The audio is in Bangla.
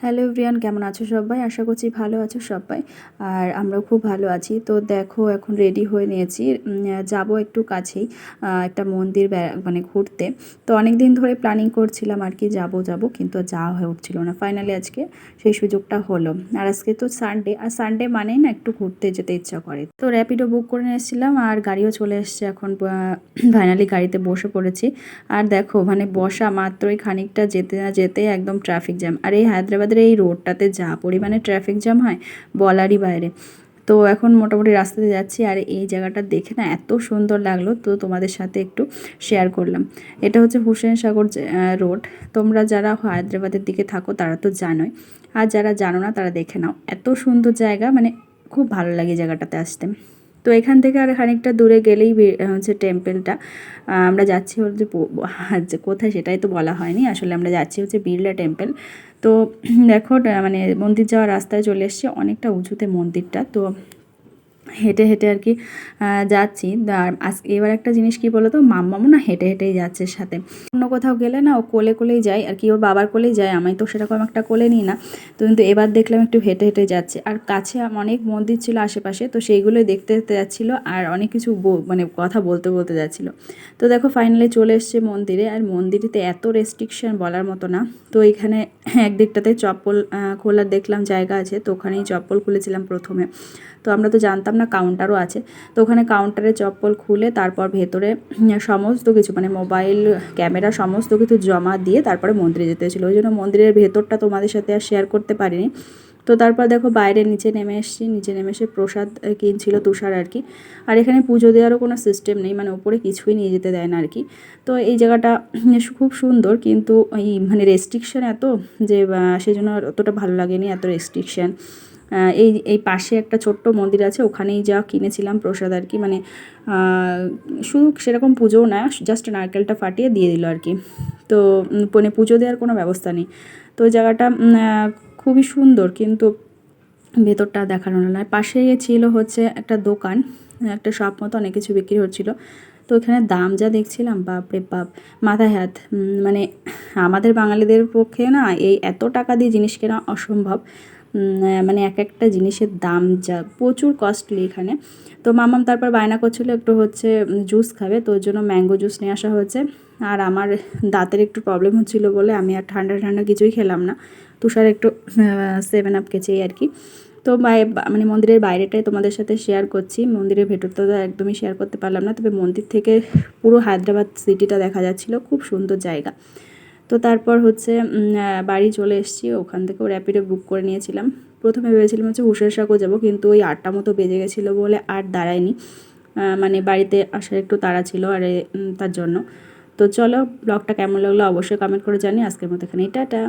হ্যালো এভরিওয়ান, কেমন আছো সবাই? আশা করছি ভালো আছো সবাই। আর আমরাও খুব ভালো আছি। তো দেখো এখন রেডি হয়ে নিয়েছি, যাব একটু কাছেই একটা মন্দির মানে ঘুরতে। তো অনেক দিন ধরে প্ল্যানিং করছিলাম আর কি, যাব কিন্তু যাওয়া হয়ে উঠছিল না। ফাইনালি আজকে সেই সুযোগটা হলো। আর আজকে তো সানডে, আর সানডে মানেই না একটু ঘুরতে যেতে ইচ্ছা করে। তো র্যাপিডো বুক করে নিয়েছিলাম আর গাড়িও চলে এসছে এখন। ফাইনালি গাড়িতে বসে পড়েছি। আর দেখো মানে বসা মাত্রই খানিকটা যেতে না যেতে একদম ট্রাফিক জ্যাম। আর এই হায়দ্রাবাদের এই রোডটাতে যা পরিমাণে ট্রাফিক জ্যাম হয় বলারই বাইরে। তো এখন মোটামুটি রাস্তাতে যাচ্ছি আর এই জায়গাটা দেখে না এত সুন্দর লাগলো, তো তোমাদের সাথে একটু শেয়ার করলাম। এটা হচ্ছে হুসেন সাগর রোড। তোমরা যারা হায়দ্রাবাদের দিকে থাকো তারা তো জানোই, আর যারা জানো না তারা দেখে নাও। এত সুন্দর জায়গা, মানে খুব ভালো লাগে জায়গাটাতে আসতে। তো এখান থেকে আর খানিকটা দূরে গেলেই হচ্ছে টেম্পেলটা। আমরা যাচ্ছি হচ্ছে কোথায় সেটাই তো বলা হয়নি, আসলে আমরা যাচ্ছি হচ্ছে বিড়লা টেম্পল। তো দেখো মানে মন্দির যাওয়ার রাস্তায় চলে এসেছি, অনেকটা উঁচুতে মন্দিরটা। তো হেঁটে হেঁটে আর কি যাচ্ছি। আর এবার একটা জিনিস কি বলো তো, মাম্মামও না হেঁটে হেঁটেই যাচ্ছে সাথে। অন্য কোথাও গেলে না ও কোলে কোলেই যায় আর কি, ওর বাবার কোলেই যায়, আমি তো সেরকম একটা কোলে নিই না। তো কিন্তু এবার দেখলাম একটু হেঁটে হেঁটে যাচ্ছে। আর কাছে অনেক মন্দির ছিল আশেপাশে, তো সেইগুলোই দেখতে দেখতে যাচ্ছিলো আর অনেক কিছু মানে কথা বলতে বলতে যাচ্ছিলো। তো দেখো ফাইনালি চলে এসছে মন্দিরে। আর মন্দিরেতে এত রেস্ট্রিকশন বলার মতো না। তো এখানে একদিকটাতে চপ্পল খোলার দেখলাম জায়গা আছে, তো ওখানেই চপ্পল খুলেছিলাম প্রথমে। তো আমরা তো জানতাম না কাউন্টারও আছে। তো ওখানে কাউন্টারে চপ্পল খুলে তারপর ভেতরে সমস্ত কিছু মানে মোবাইল, ক্যামেরা সমস্ত কিছু জমা দিয়ে তারপরে মন্দিরে যেতে হয়েছিলো। ওই জন্য মন্দিরের ভেতরটা তোমাদের সাথে আর শেয়ার করতে পারিনি। তো তারপর দেখো বাইরে নিচে নেমে এসেছি, নিচে নেমে এসে প্রসাদ কিনছিল তুষার আর কি। আর এখানে পুজো দেওয়ারও কোনো সিস্টেম নেই, মানে ওপরে কিছুই নিয়ে যেতে দেয় না আর কি। তো এই জায়গাটা খুব সুন্দর, কিন্তু এই মানে রেস্ট্রিকশান এত যে সেজন্য অতটা ভালো লাগেনি, এত রেস্ট্রিকশান। এই এই পাশে একটা ছোট্ট মন্দির আছে, ওখানেই যা কিনেছিলাম প্রসাদ আর কি। মানে শুধু সেরকম পুজোও না, জাস্ট নারকেলটা ফাটিয়ে দিয়ে দিল আর কি। তো মানে পুজো দেওয়ার কোনো ব্যবস্থা নেই। তো ওই জায়গাটা খুবই সুন্দর, কিন্তু ভেতরটা দেখানো না। পাশে ছিল হচ্ছে একটা দোকান, একটা শপ মতো, অনেক কিছু বিক্রি হচ্ছিলো। তো ওখানে দাম যা দেখছিলাম, বাপরে বাপ, মাথায় হাত। মানে আমাদের বাঙালিদের পক্ষে না এই এত টাকা দিয়ে জিনিস কেনা অসম্ভব। মানে এক একটা জিনিসের দাম যা প্রচুর কস্টলি এখানে। তো মামাম তারপর বায়না করছিলো একটু হচ্ছে জুস খাবে, তো ওর জন্য ম্যাঙ্গো জুস নিয়ে আসা হয়েছে। আর আমার দাঁতের একটু প্রবলেম হচ্ছিলো বলে আমি আর ঠান্ডা ঠান্ডা কিছুই খেলাম না। তুষার একটু 7 আপ খেয়েছি আর কি। তো মানে মন্দিরের বাইরেটাই তোমাদের সাথে শেয়ার করছি, মন্দিরের ভেতরটা তো একদমই শেয়ার করতে পারলাম না। তবে মন্দির থেকে পুরো হায়দ্রাবাদ সিটিটা দেখা যাচ্ছিলো, খুব সুন্দর জায়গা। তো তারপর হচ্ছে বাড়ি চলে এসেছি, ওখান থেকেও র্যাপিডো বুক করে নিয়েছিলাম। প্রথমে ভেবেছিলাম হচ্ছে হুসের সাগর যাবো, কিন্তু ওই 8টা মতো বেজে গেছিলো বলে আর দাঁড়ায়নি। মানে বাড়িতে আসার একটু তাড়া ছিল আর তার জন্য। তো চলো, ব্লগটা কেমন লাগলো অবশ্যই কমেন্ট করে জানি। আজকের মতো এখানেই টাটা।